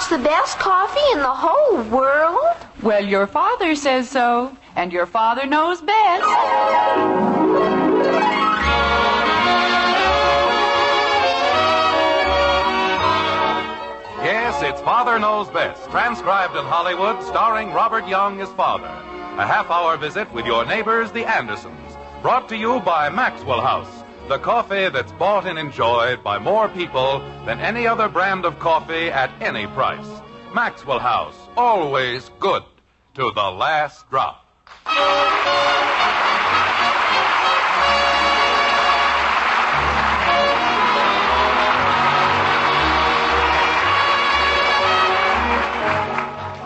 the best coffee in the whole world? Well, your father says so, and your father knows best. Yes, it's Father Knows Best, transcribed in Hollywood, starring Robert Young as father. A half-hour visit with your neighbors, the Andersons, brought to you by Maxwell House, the coffee that's bought and enjoyed by more people than any other brand of coffee at any price. Maxwell House, always good to the last drop.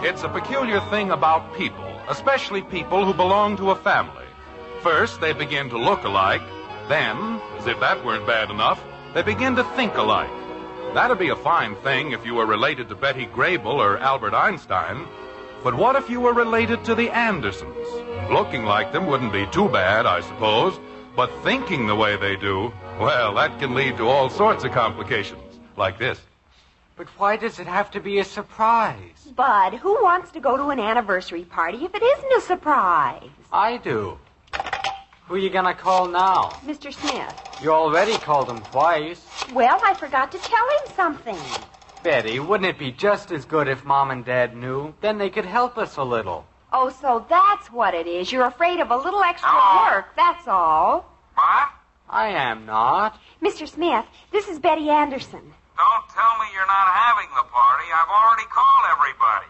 It's a peculiar thing about people, especially people who belong to a family. First, they begin to look alike. Then, as if that weren't bad enough, they begin to think alike. That'd be a fine thing if you were related to Betty Grable or Albert Einstein. But what if you were related to the Andersons? Looking like them wouldn't be too bad, I suppose. But thinking the way they do, well, that can lead to all sorts of complications, like this. But why does it have to be a surprise? Bud, who wants to go to an anniversary party if it isn't a surprise? I do. Who are you going to call now? Mr. Smith. You already called him twice. Well, I forgot to tell him something. Betty, wouldn't it be just as good if Mom and Dad knew? Then they could help us a little. Oh, so that's what it is. You're afraid of a little extra work, that's all. What? I am not. Mr. Smith, this is Betty Anderson. Don't tell me you're not having the party. I've already called everybody.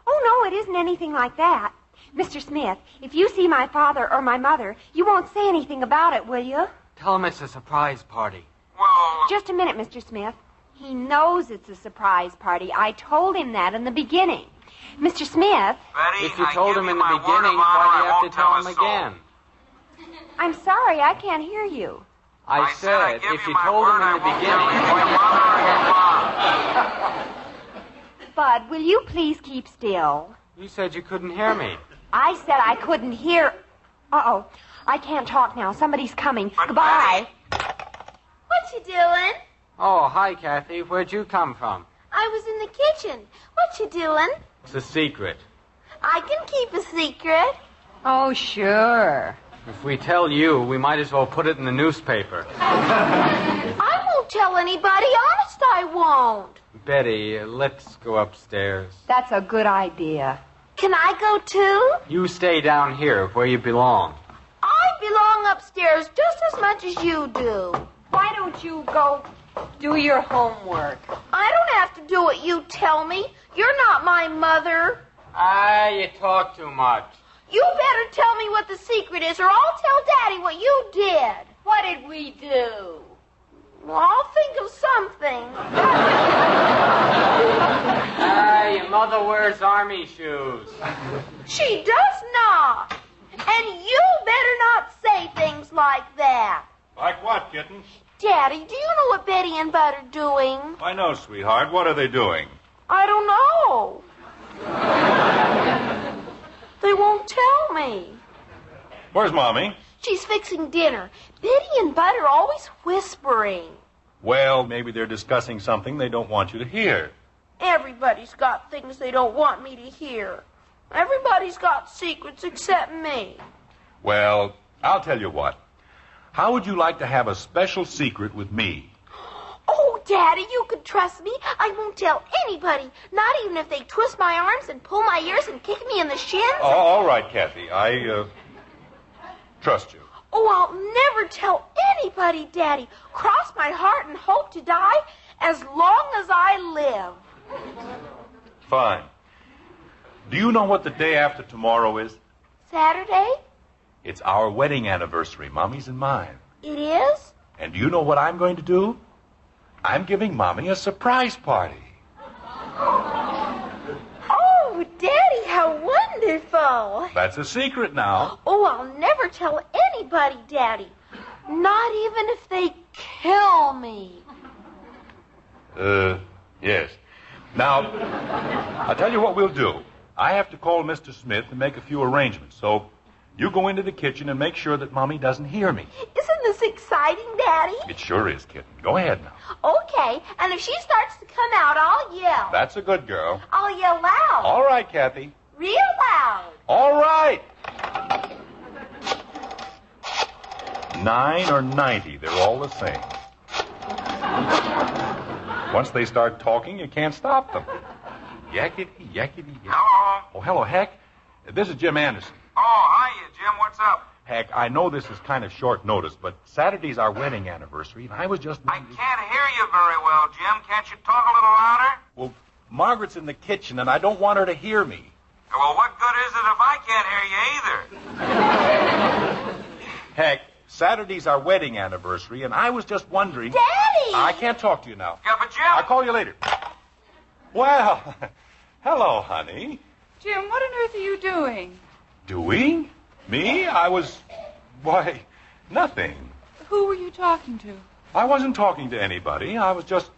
Oh, no, it isn't anything like that. Mr. Smith, if you see my father or my mother, you won't say anything about it, will you? Tell him it's a surprise party. Well... Just a minute, Mr. Smith. He knows it's a surprise party. I told him that in the beginning. Mr. Smith... Betty, if you told him in the beginning, why do you have to tell him again? I'm sorry, I can't hear you. I said if you told him in the beginning... Bud, will you please keep still? You said you couldn't hear me. I said I couldn't hear... Uh-oh. I can't talk now. Somebody's coming. But Goodbye. What you doing? Oh, hi, Kathy. Where'd you come from? I was in the kitchen. What you doing? It's a secret. I can keep a secret. Oh, sure. If we tell you, we might as well put it in the newspaper. I won't tell anybody. Honest, I won't. Betty, let's go upstairs. That's a good idea. Can I go too? You stay down here where you belong. I belong upstairs just as much as you do. Why don't you go do your homework? I don't have to do what you tell me. You're not my mother. Ah, you talk too much. You better tell me what the secret is, or I'll tell Daddy what you did. What did we do? Well, I'll think of something. Ah, your mother wears army shoes. She does not. And you better not say things like that. Like what, kitten? Daddy, do you know what Betty and Bud are doing? I know, sweetheart. What are they doing? I don't know. They won't tell me. Where's Mommy? She's fixing dinner. Betty and Bud are always whispering. Well, maybe they're discussing something they don't want you to hear. Everybody's got things they don't want me to hear. Everybody's got secrets except me. Well, I'll tell you what. How would you like to have a special secret with me? Oh, Daddy, you can trust me. I won't tell anybody, not even if they twist my arms and pull my ears and kick me in the shins. Oh, all right, Kathy. I trust you. Oh, I'll never tell anybody, Daddy. Cross my heart and hope to die as long as I live. Fine. Do you know what the day after tomorrow is? Saturday? It's our wedding anniversary, Mommy's and mine. It is? And do you know what I'm going to do? I'm giving Mommy a surprise party. Oh, Daddy, how wonderful. That's a secret now. Oh, I'll never tell anybody, Daddy. Not even if they kill me. Yes. Now, I'll tell you what we'll do. I have to call Mr. Smith and make a few arrangements, so You go into the kitchen and make sure that Mommy doesn't hear me. Isn't this exciting, Daddy? It sure is, kitten. Go ahead now. Okay, and if she starts to come out, I'll yell. That's a good girl. I'll yell loud. All right, Kathy. Real loud. All right. 9 or 90, they're all the same. Once they start talking, you can't stop them. Yakety, yakety, yakety. Hello? Oh, hello, Heck. This is Jim Anderson. Oh, hiya, Jim. What's up? Heck, I know this is kind of short notice, but Saturday's our wedding anniversary, and I was just... I can't hear you very well, Jim. Can't you talk a little louder? Well, Margaret's in the kitchen, and I don't want her to hear me. Well, what good is it if I can't hear you either? Heck, Saturday's our wedding anniversary, and I was just wondering... Daddy! I can't talk to you now. Yeah, but Jim... I'll call you later. Well, hello, honey. Jim, what on earth are you doing? Doing? Me? I was... Why, nothing. Who were you talking to? I wasn't talking to anybody. I was just,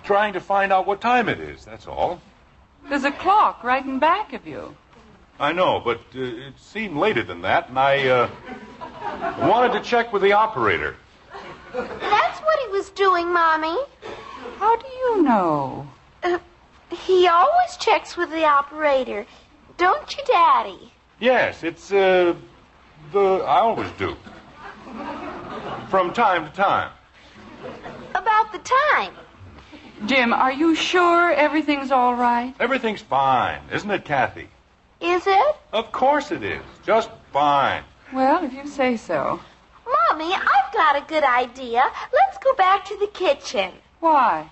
trying to find out what time it is, that's all. There's a clock right in back of you. I know, but it seemed later than that, and I wanted to check with the operator. That's what he was doing, Mommy. How do you know? He always checks with the operator. Don't you, Daddy? Yes, it's, I always do. From time to time. About the time. Jim, are you sure everything's all right? Everything's fine, isn't it, Kathy? Is it? Of course it is. Just fine. Well, if you say so. Mommy, I've got a good idea. Let's go back to the kitchen. Why?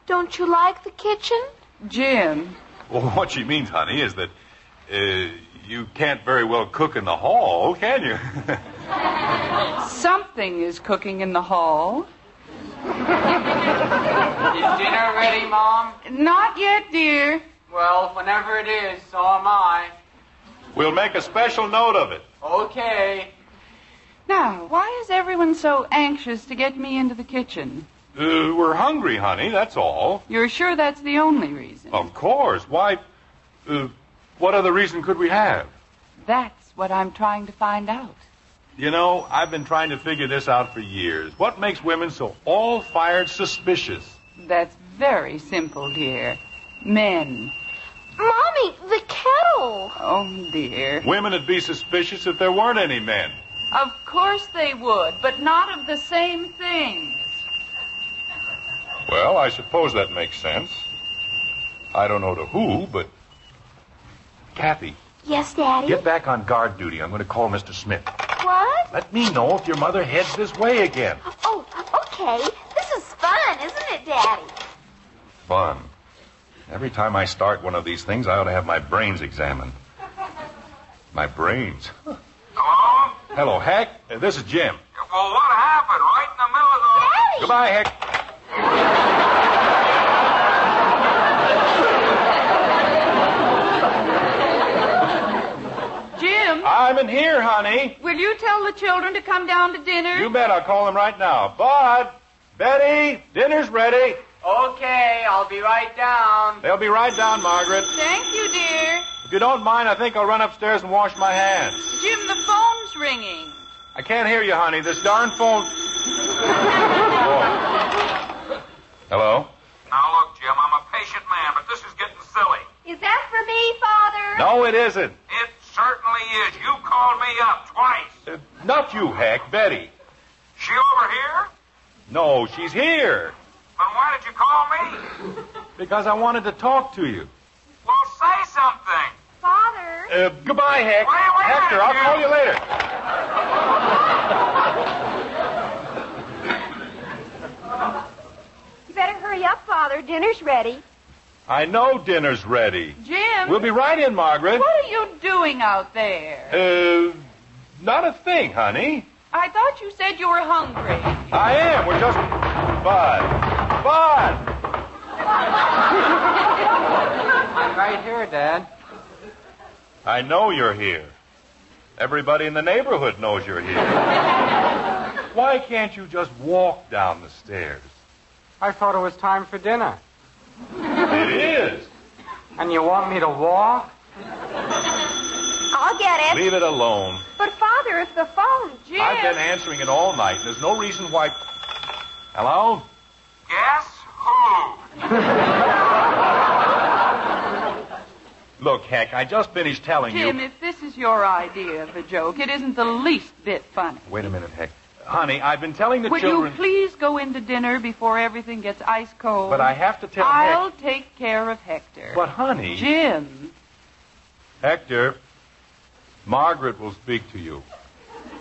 Don't you like the kitchen? Jim. Well, what she means, honey, is that you can't very well cook in the hall, can you? Something is cooking in the hall. Is dinner ready, Mom? Not yet, dear. Well, whenever it is, so am I. We'll make a special note of it. Okay. Now, why is everyone so anxious to get me into the kitchen? We're hungry, honey, that's all. You're sure that's the only reason? Of course. Why, what other reason could we have? That's what I'm trying to find out. You know, I've been trying to figure this out for years. What makes women so all-fired suspicious? That's very simple, dear. Men. Mommy, the kettle. Oh, dear. Women would be suspicious if there weren't any men. Of course they would, but not of the same things. Well, I suppose that makes sense. I don't know to who, but... Kathy. Yes, Daddy? Get back on guard duty. I'm going to call Mr. Smith. What? Let me know if your mother heads this way again. Oh, okay. This is fun, isn't it, Daddy? Fun. Every time I start one of these things, I ought to have my brains examined. My brains. Hello? Hello, Heck. This is Jim. Well, what happened right in the middle of the... Daddy! Goodbye, Heck. Jim, I'm in here, honey. will you tell the children to come down to dinner? You bet. I'll call them right now. Bud, Betty, dinner's ready. Okay, I'll be right down. They'll be right down, Margaret. Thank you, dear. If you don't mind, I think I'll run upstairs and wash my hands. Jim, the phone's ringing. I can't hear you, honey. This darn phone... Hello? Now, look, Jim, I'm a patient man, but this is getting silly. Is that for me, Father? No, it isn't. It certainly is. You called me up twice. Not you, Heck. Betty. She over here? No, she's here. Then why did you call me? Because I wanted to talk to you. Well, say something. Father? Goodbye, Heck. Wait a minute, Hector, I'll Jim. call you later. You better hurry up, Father. Dinner's ready. I know dinner's ready. Jim, We'll be right in, Margaret. what are you doing out there? Not a thing, honey. I thought you said you were hungry. I am. We're just... Bud. Bud! I'm right here, Dad. I know you're here. Everybody in the neighborhood knows you're here. Why can't you just walk down the stairs? I thought it was time for dinner. It is. And you want me to walk? I'll get it. Leave it alone. But, Father, if the phone... Jim! I've been answering it all night. There's no reason why... Hello? Yes? Who? Look, Heck, I just finished telling Jim, you... if this is your idea of a joke, it isn't the least bit funny. Wait a minute, Heck. Honey, I've been telling the Would children... you please go into dinner before everything gets ice cold? But I have to tell I'll Heck... take care of Hector. But, honey... Jim. Hector, Margaret will speak to you.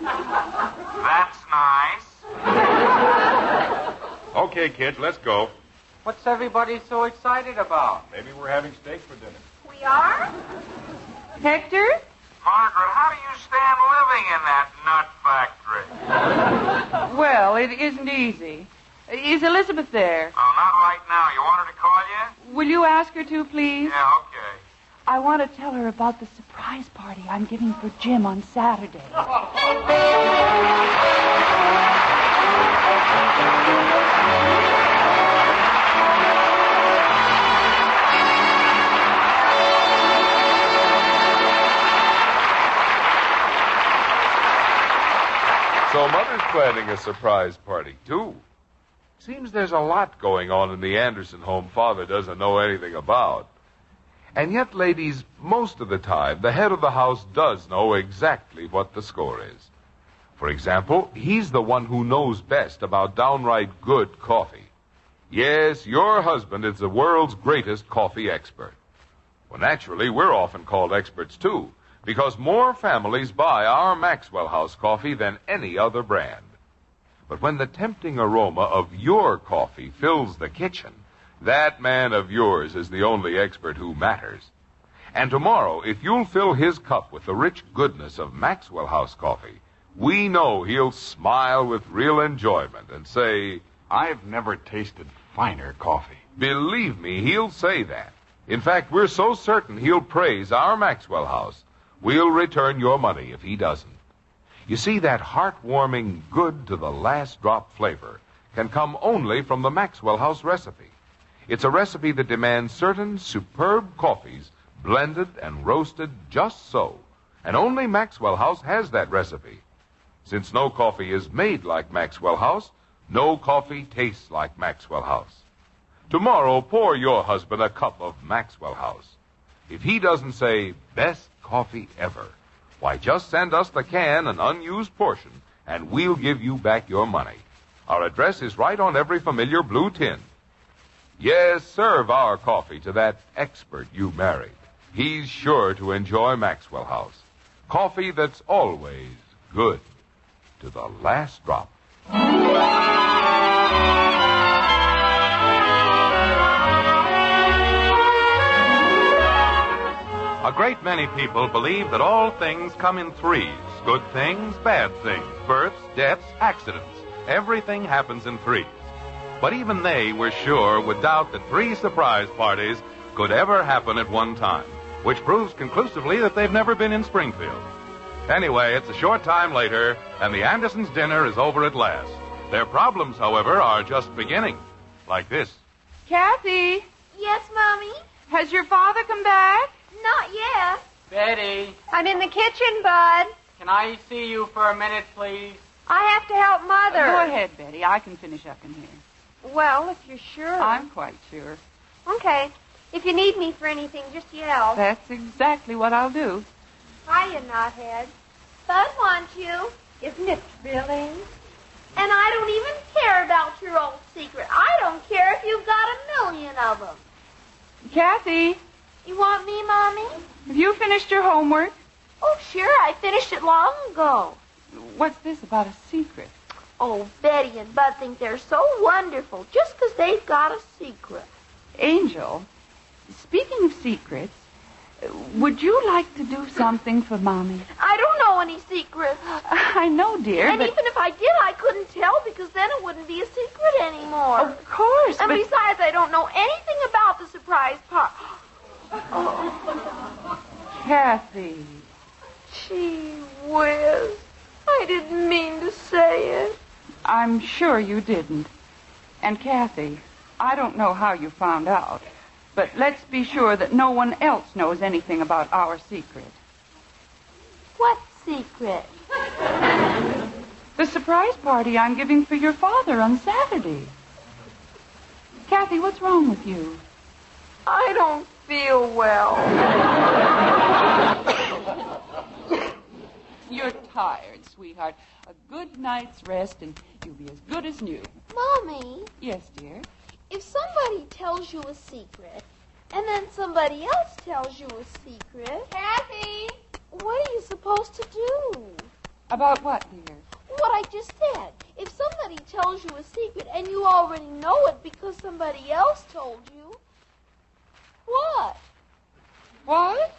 That's nice. Okay, kids, let's go. What's everybody so excited about? Maybe we're having steak for dinner. We are? Hector? Margaret, how do you stand living in that nut factory? Well, it isn't easy. Is Elizabeth there? Oh, not right now. You want her to call you? Will you ask her to, please? Yeah, okay. I want to tell her about the surprise party I'm giving for Jim on Saturday. So Mother's planning a surprise party, too. Seems there's a lot going on in the Anderson home Father doesn't know anything about. And yet, ladies, most of the time, the head of the house does know exactly what the score is. For example, he's the one who knows best about downright good coffee. Yes, your husband is the world's greatest coffee expert. Well, naturally, we're often called experts, too, because more families buy our Maxwell House coffee than any other brand. But when the tempting aroma of your coffee fills the kitchen, that man of yours is the only expert who matters. And tomorrow, if you'll fill his cup with the rich goodness of Maxwell House coffee, we know he'll smile with real enjoyment and say, I've never tasted finer coffee. Believe me, he'll say that. In fact, we're so certain he'll praise our Maxwell House, we'll return your money if he doesn't. You see, that heartwarming, good to the last drop flavor can come only from the Maxwell House recipe. It's a recipe that demands certain superb coffees blended and roasted just so. And only Maxwell House has that recipe. Since no coffee is made like Maxwell House, no coffee tastes like Maxwell House. Tomorrow, pour your husband a cup of Maxwell House. If he doesn't say, best coffee ever, why, just send us the can, an unused portion, and we'll give you back your money. Our address is right on every familiar blue tin. Yes, serve our coffee to that expert you married. He's sure to enjoy Maxwell House. Coffee that's always good to the last drop. A great many people believe that all things come in threes. Good things, bad things, births, deaths, accidents. Everything happens in threes. But even they were sure would doubt that 3 surprise parties could ever happen at one time, which proves conclusively that they've never been in Springfield. Anyway, it's a short time later, and the Andersons' dinner is over at last. Their problems, however, are just beginning. Like this. Kathy, Yes, Mommy? has your father come back? Not yet. Betty, I'm in the kitchen, Bud. can I see you for a minute, please? I have to help Mother. Go ahead, Betty. I can finish up in here. Well, if you're sure. I'm quite sure. Okay. If you need me for anything, just yell. That's exactly what I'll do. Hiya, Knothead. Bud wants you. Isn't it thrilling? And I don't even care about your old secret. I don't care if you've got 1,000,000 of them. Kathy, You want me, Mommy? have you finished your homework? Oh, sure. I finished it long ago. What's this about a secret? Oh, Betty and Bud think they're so wonderful just because they've got a secret. Angel, speaking of secrets, would you like to do something for Mommy? I don't know any secrets. I know, dear, And but... even if I did, I couldn't tell because then it wouldn't be a secret anymore. Of course, And but... besides, I don't know anything about the surprise part. Kathy. Gee whiz. I didn't mean to say it. I'm sure you didn't. And Kathy, I don't know how you found out, but let's be sure that no one else knows anything about our secret. secret? The surprise party I'm giving for your father on Saturday. Kathy, what's wrong with you? I don't feel well. You're tired, sweetheart. A good night's rest and you'll be as good as new. Mommy, Yes, dear. if somebody tells you a secret, and then somebody else tells you a secret... Kathy! What are you supposed to do? About what, dear? What I just said. If somebody tells you a secret and you already know it because somebody else told you, what? What?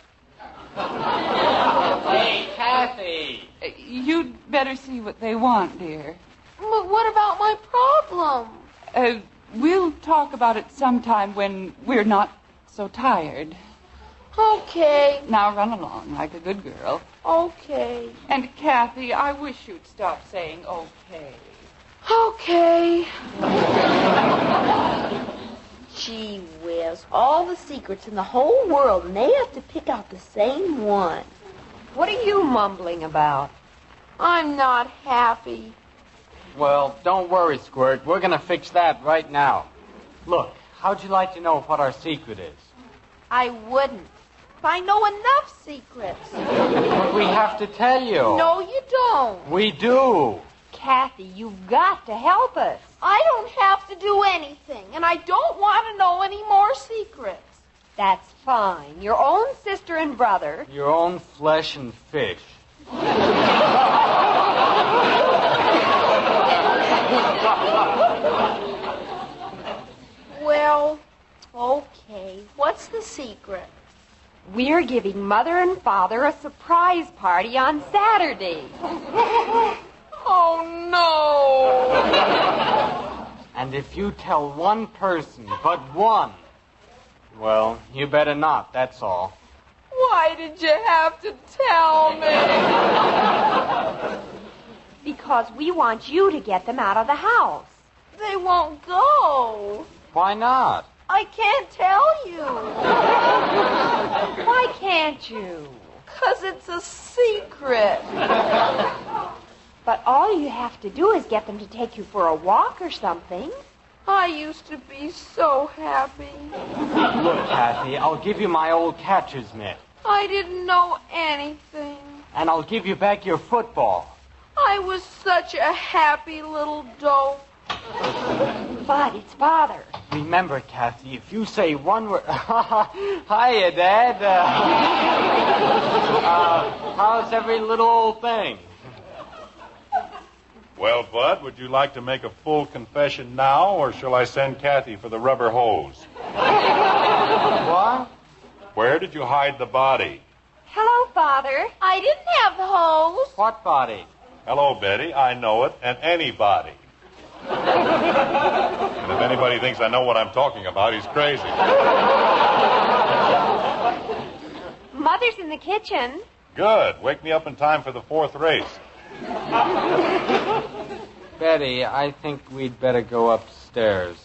Hey, Kathy. You'd better see what they want, dear. But what about my problem? We'll talk about it sometime when we're not so tired. Okay. Now run along like a good girl. Okay. And Kathy, I wish you'd stop saying okay. Okay. Gee whiz, all the secrets in the whole world, and they have to pick out the same one. What are you mumbling about? I'm not happy. Well, don't worry, Squirt. We're going to fix that right now. Look, how'd you like to know what our secret is? I wouldn't. I know enough secrets. But we have to tell you. No, you don't. We do. Kathy, you've got to help us. I don't have to do anything, and I don't want to know any more secrets. That's fine. Your own sister and brother. Your own flesh and fish. Well, okay. What's the secret? We're giving Mother and Father a surprise party on Saturday. Oh, no. And if you tell one person, but one, well, you better not, that's all. Why did you have to tell me? Because we want you to get them out of the house. They won't go. Why not? I can't tell you. Why can't you? 'Cause it's a secret. But all you have to do is get them to take you for a walk or something. I used to be so happy. Look, Kathy, I'll give you my old catcher's mitt. I didn't know anything. And I'll give you back your football. I was such a happy little dope. But it's Father. Remember, Kathy, if you say one word... Hiya, Dad. How's every little old thing? Well, Bud, would you like to make a full confession now, or shall I send Kathy for the rubber hose? What? Where did you hide the body? Hello, Father. I didn't have the hose. What body? Hello, Betty. I know it, and anybody. And if anybody thinks I know what I'm talking about, he's crazy. Mother's in the kitchen. Good. Wake me up in time for the 4th race. Betty, I think we'd better go upstairs.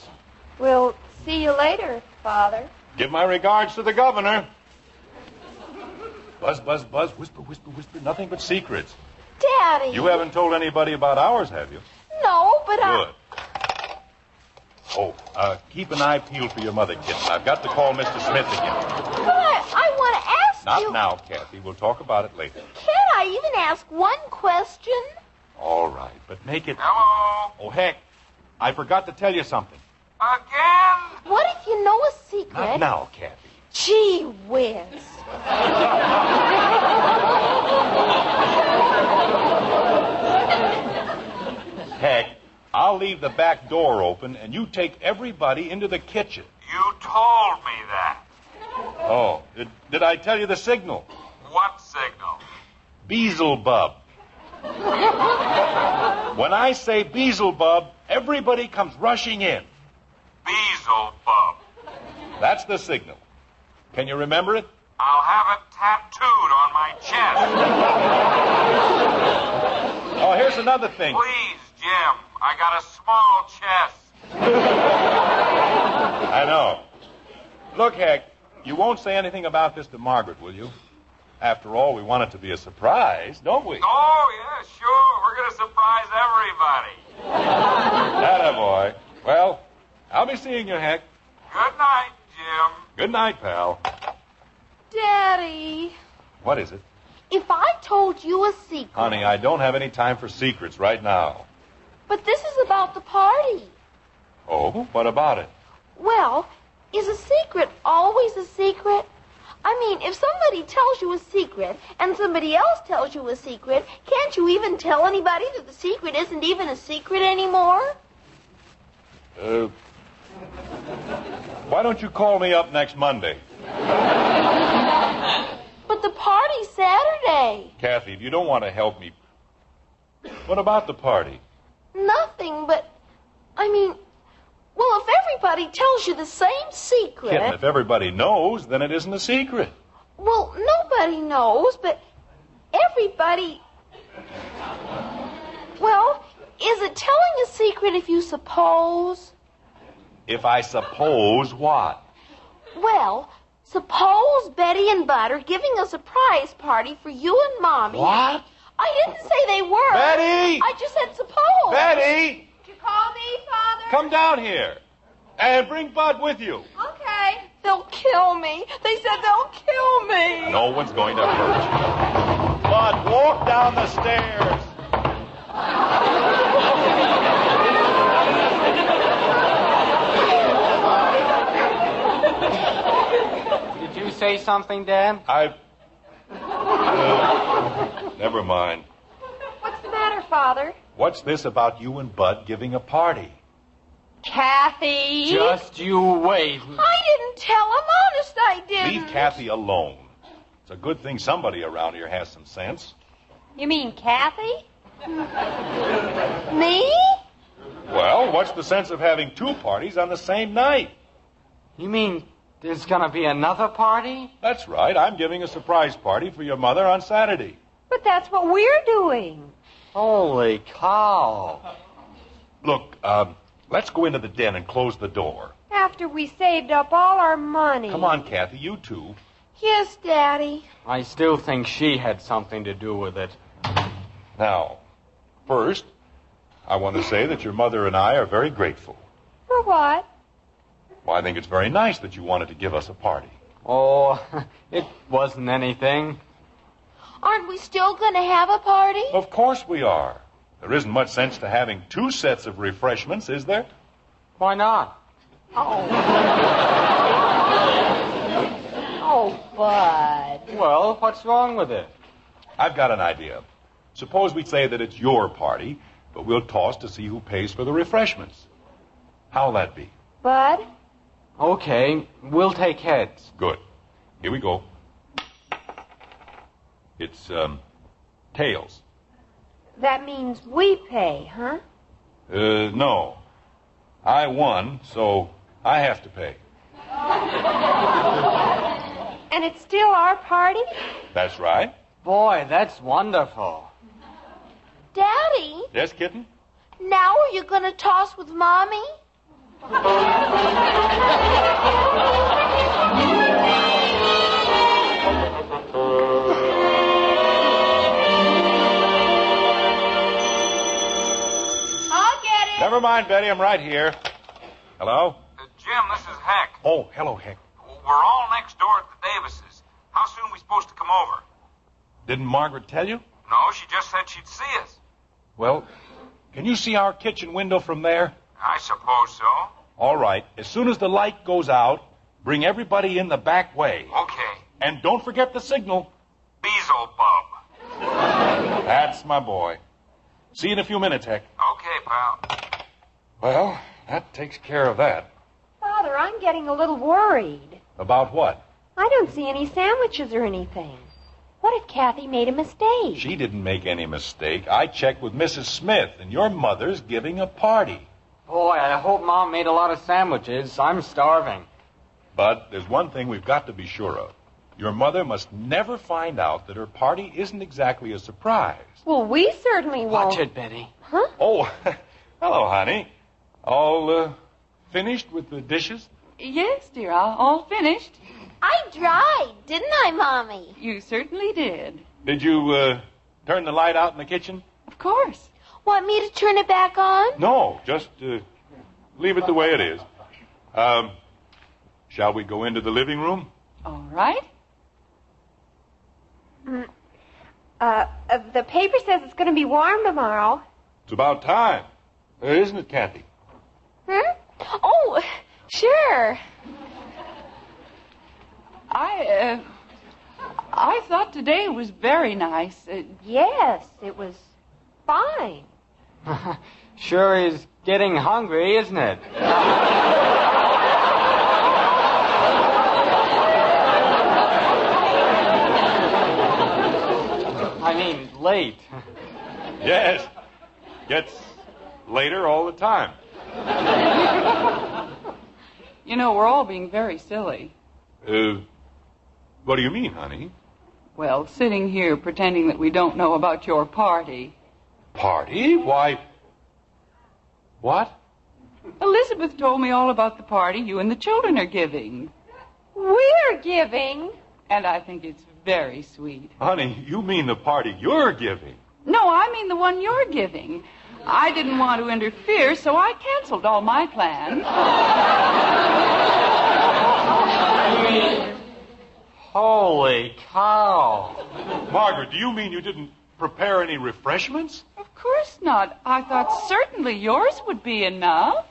We'll see you later, Father. Give my regards to the governor. Buzz, buzz, buzz. Whisper, whisper, whisper. Nothing but secrets. Daddy. You haven't told anybody about ours, have you? No, but Good. Oh, keep an eye peeled for your mother, kitten. I've got to call Mr. Smith again. But I want to ask Not you... now, Kathy. We'll talk about it later. Can I even ask one question? All right, but make it... Hello? Oh, heck. I forgot to tell you something. Again? What if you know a secret? Not now, Kathy. Gee whiz. Heck, I'll leave the back door open, and you take everybody into the kitchen. You told me that. Oh, did I tell you the signal? What signal? Beelzebub. When I say Beelzebub, everybody comes rushing in. Beelzebub. That's the signal. Can you remember it? I'll have it tattooed on my chest. Oh, here's another thing. Please, Jim. I got a small chest. I know. Look, Heck, you won't say anything about this to Margaret, will you? After all, we want it to be a surprise, don't we? Oh, yeah, sure. We're going to surprise everybody. Attaboy. Well, I'll be seeing you, Heck. Good night, Jim. Good night, pal. Daddy, What is it? if I told you a secret... Honey, I don't have any time for secrets right now. But this is about the party. Oh, what about it? Well, is a secret always a secret? I mean, if somebody tells you a secret and somebody else tells you a secret, can't you even tell anybody that the secret isn't even a secret anymore? Why don't you call me up next Monday? But the party's Saturday. Kathy, if you don't want to help me... What about the party? Nothing, but, I mean, well, if everybody tells you the same secret... Kitten, if everybody knows, then it isn't a secret. Well, nobody knows, but everybody... Well, is it telling a secret if you suppose? If I suppose what? Well, suppose Betty and Bud are giving a surprise party for you and Mommy. What? I didn't say they were. Betty! I just said suppose. Betty! Did you call me, Father? Come down here. And bring Bud with you. Okay. They'll kill me. They said they'll kill me. No one's going to hurt you. Bud, walk down the stairs. Did you say something, Dan? Never mind. What's the matter, Father? What's this about you and Bud giving a party? Kathy. Just you wait. I didn't tell him. Honest, I didn't. Leave Kathy alone. It's a good thing somebody around here has some sense. You mean Kathy? Me? Well, what's the sense of having two parties on the same night? You mean there's going to be another party? That's right. I'm giving a surprise party for your mother on Saturday. But that's what we're doing. Holy cow. Look, let's go into the den and close the door. After we saved up all our money. Come on, Kathy, you two. Yes, Daddy. I still think she had something to do with it. Now, first, I want to say that your mother and I are very grateful. For what? Well, I think it's very nice that you wanted to give us a party. Oh, it wasn't anything. Aren't we still going to have a party? Of course we are. There isn't much sense to having two sets of refreshments, is there? Why not? Oh, Bud. Well, what's wrong with it? I've got an idea. Suppose we say that it's your party, but we'll toss to see who pays for the refreshments. How'll that be? Bud? Okay, we'll take heads. Good. Here we go. It's, tails. That means we pay, huh? No. I won, so I have to pay. And it's still our party? That's right. Boy, that's wonderful. Daddy, Yes, kitten? now are you going to toss with Mommy? I'll get it. Never mind, Betty. I'm right here. Hello? Jim, this is Heck. Oh, hello, Heck. We're all next door at the Davises. How soon are we supposed to come over? Didn't Margaret tell you? No, she just said she'd see us. Well, can you see our kitchen window from there? I suppose so. All right. As soon as the light goes out, bring everybody in the back way. Okay. And don't forget the signal. Beelzebub. That's my boy. See you in a few minutes, Heck. Okay, pal. Well, that takes care of that. Father, I'm getting a little worried. About what? I don't see any sandwiches or anything. What if Kathy made a mistake? She didn't make any mistake. I checked with Mrs. Smith, and your mother's giving a party. Boy, I hope Mom made a lot of sandwiches. I'm starving. But there's one thing we've got to be sure of. Your mother must never find out that her party isn't exactly a surprise. Well, we certainly won't. Watch it, Betty. Huh? Oh, hello, honey. All finished with the dishes? Yes, dear, all finished. I dried, didn't I, Mommy? You certainly did. Did you turn the light out in the kitchen? Of course. Want me to turn it back on? No, just leave it the way it is. Shall we go into the living room? All right. The paper says it's going to be warm tomorrow. It's about time. Isn't it, Kathy? Oh, sure. I thought today was very nice. Yes, it was fine. Sure is getting hungry, isn't it? I mean, late. Yes. Gets later all the time. You know, we're all being very silly. What do you mean, honey? Well, sitting here pretending that we don't know about your party. Party? Why? What? Elizabeth told me all about the party you and the children are giving. We're giving. And I think it's very sweet. Honey, you mean the party you're giving? No, I mean the one you're giving. I didn't want to interfere, so I canceled all my plans. Holy cow. Margaret, do you mean you didn't prepare any refreshments? Of course not. I thought certainly yours would be enough.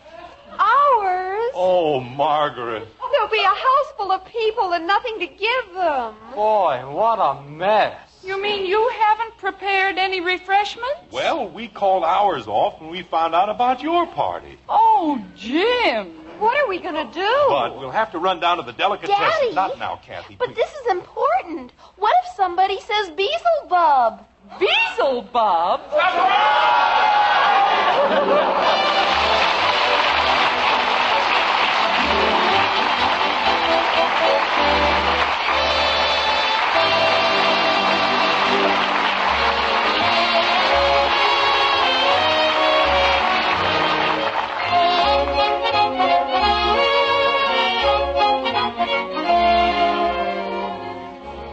Ours? Oh, Margaret. There'll be a house full of people and nothing to give them. Boy, what a mess. You mean you haven't prepared any refreshments? Well, we called ours off when we found out about your party. Oh, Jim. What are we going to do? But we'll have to run down to the delicatessen. Daddy. Not now, Kathy. But please. this is important. What if somebody says Beelzebub? Beelzebub?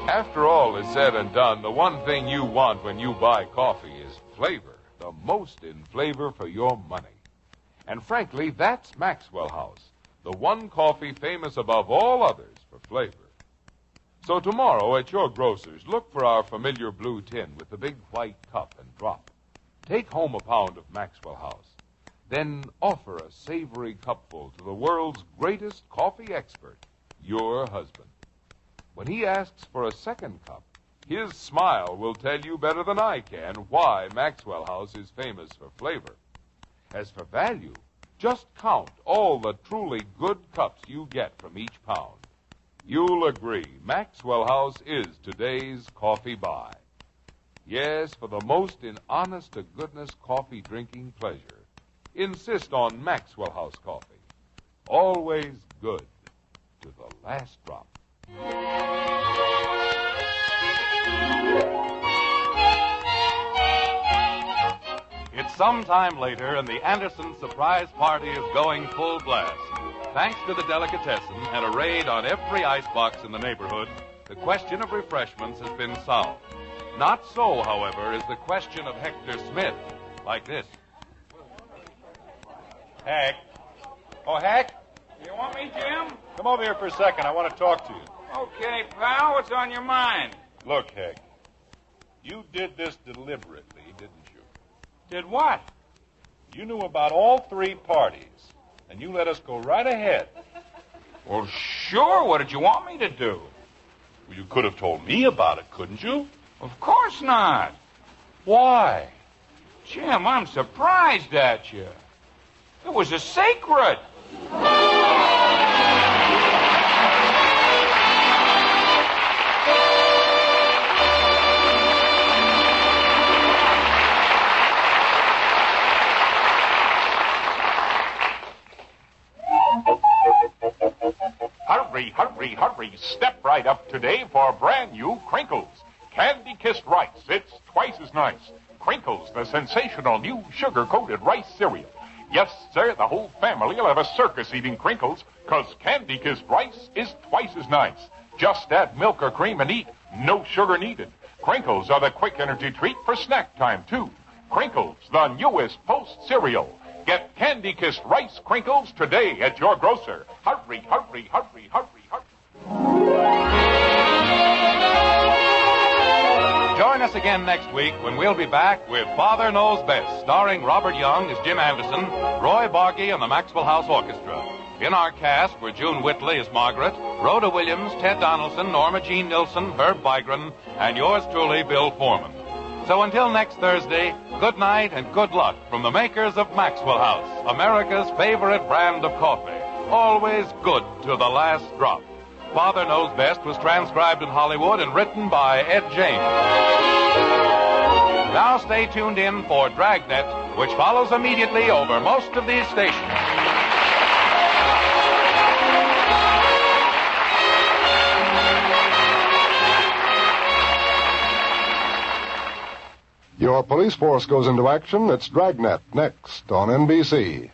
After all is said and done, the one thing you want when you buy coffee is flavor, the most in flavor for your money. And frankly, that's Maxwell House, the one coffee famous above all others for flavor. So tomorrow at your grocer's, look for our familiar blue tin with the big white cup and drop. Take home a pound of Maxwell House. Then offer a savory cupful to the world's greatest coffee expert, your husband. When he asks for a second cup, his smile will tell you better than I can why Maxwell House is famous for flavor. As for value, just count all the truly good cups you get from each pound. You'll agree Maxwell House is today's coffee buy. Yes, for the most in honest-to-goodness coffee drinking pleasure, insist on Maxwell House coffee. Always good to the last drop. It's sometime later, and the Anderson surprise party is going full blast. Thanks to the delicatessen and a raid on every icebox in the neighborhood, the question of refreshments has been solved. Not so, however, is the question of Hector Smith. Like this. Hank. Oh, Hank, You want me, Jim? come over here for a second. I want to talk to you. Okay, pal. What's on your mind? Look, Hank, you did this deliberately, didn't you? Did what? You knew about all three parties, and you let us go right ahead. Well, sure. What did you want me to do? Well, you could have told me about it, couldn't you? Of course not. Why? Jim, I'm surprised at you. It was a secret. Hurry, hurry, hurry. Step right up today for brand new Crinkles. Candy-kissed rice. It's twice as nice. Crinkles, the sensational new sugar-coated rice cereal. Yes, sir, the whole family will have a circus eating Crinkles, 'cause candy-kissed rice is twice as nice. Just add milk or cream and eat. No sugar needed. Crinkles are the quick energy treat for snack time, too. Crinkles, the newest Post cereal. Get candy-kissed rice Crinkles today at your grocer. Hurry, hurry, hurry, hurry, hurry. Join us again next week when we'll be back with Father Knows Best, starring Robert Young as Jim Anderson, Roy Bargy and the Maxwell House Orchestra. In our cast were June Whitley as Margaret, Rhoda Williams, Ted Donaldson, Norma Jean Nilsson, Herb Vigran, and yours truly, Bill Foreman. So until next Thursday, good night and good luck from the makers of Maxwell House, America's favorite brand of coffee. Always good to the last drop. Father Knows Best was transcribed in Hollywood and written by Ed James. Now stay tuned in for Dragnet, which follows immediately over most of these stations. Your police force goes into action. It's Dragnet next on NBC.